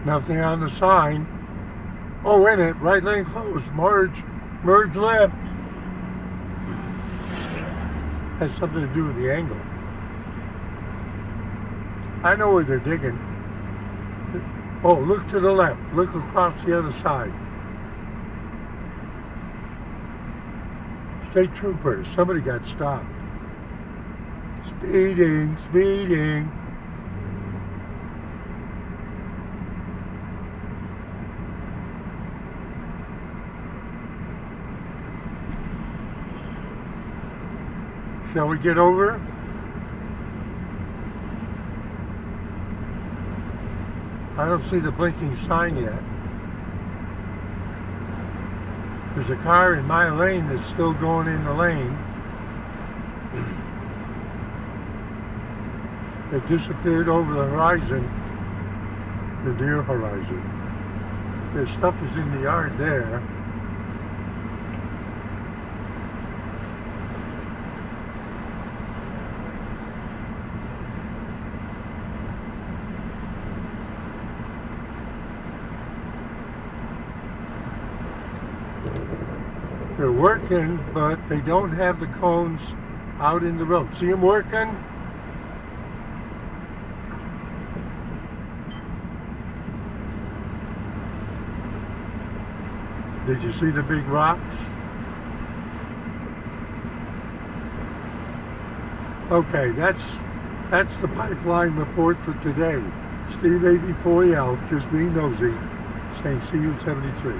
Nothing on the sign. Oh, in it, right lane closed, merge left. Has something to do with the angle. I know where they're digging. Oh, look to the left. Look across the other side. State troopers. Somebody got stopped. Speeding, speeding. Shall we get over? I don't see the blinking sign yet. There's a car in my lane that's still going in the lane. It disappeared over the horizon, the near horizon. Their stuff is in the yard there. They're working, but they don't have the cones out in the road. See them working? Did you see the big rocks? Okay, that's the pipeline report for today. Steve 84L, just being nosy, saying see you 73.